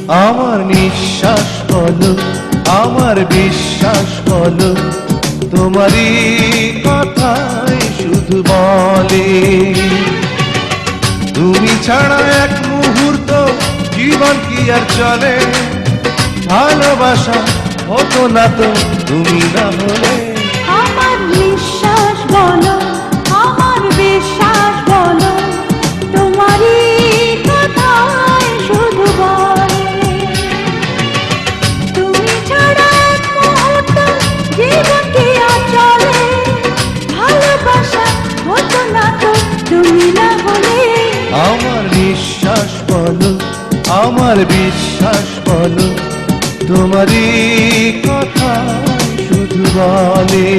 আমার নিঃশ্বাস বলো, আমার বিশ্বাস বলো, তোমারই কথাই শুধু বলে। তুমি ছাড়া এক মুহূর্ত জীবন কি আর চলে, ভালোবাসা হতো না তো তুমি না হলে। আমার নিঃশ্বাস বলো, আমার বিশ্বাস বলো, তোমারই কথাই শুধু বলে। তুমি ছাড়া এক মুহূর্ত জীবন কি আর চলে, ভালোবাসা হতো না তো তুমি না হলে। আমার নিঃশ্বাস বলো, আমার বিশ্বাস বলো, তোমারই কথা শুধু বলে।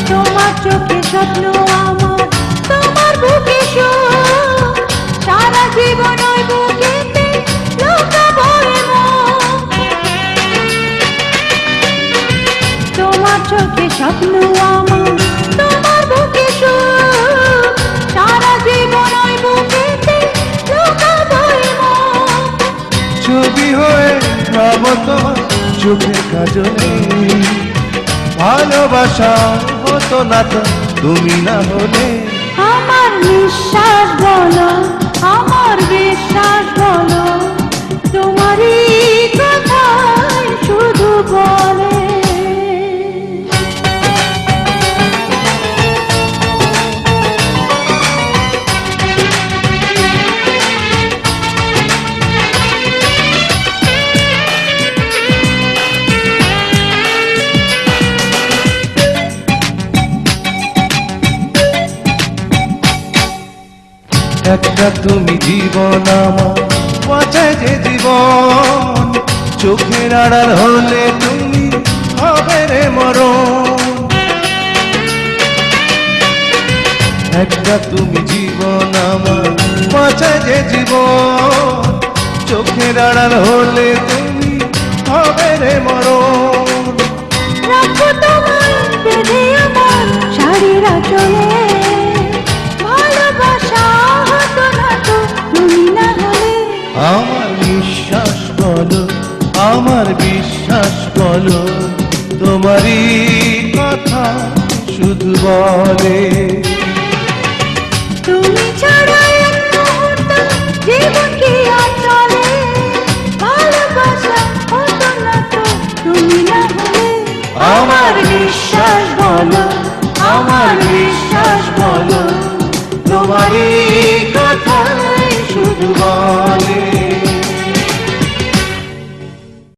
তোমার চোখে স্বপ্ন আমার, তোমার বুকে সুখ, সারা জীবন ওই বুকেতে লুকাবো এমন। তোমার চোখে স্বপ্ন আমার, তোমার বুকে সুখ, সারা জীবন ওই বুকেতে লুকাবো এমন। ছবি হয়ে রব তোমার চোখের কাজলে, ভালোবাসা হতো না তো তুমি না হলে। আমার নিঃশ্বাস বলো, আমার বিশ্বাস বলো, তোমারই কথাই শুধু বলে। একটা তুমি জীবন আমার, বাঁচায় যে জীবন, চোখের আড়াল হলে তুমি হবে রে মরণ। একটা তুমি জীবন আমার, বাঁচায় যে জীবন, চোখের আড়াল হলে তুমি হবে রে মরণ। রাখো তোমায় বেঁধে আমার শাড়ির আঁচলে, ভালোবাসা হতো না তো তুমি না হলে। আমার নিঃশ্বাস বলো, আমার বিশ্বাস বলো, তোমারই কথা শুধু বলে। তুমি ছাড়া এক মুহূর্ত জীবন কি আর চলে, ভালোবাসা হতো না তো তুমি না হলে। আমার নিঃশ্বাস বলো, আমার বিশ্বাস বলো, তোমারই কথাই শুধু বলে।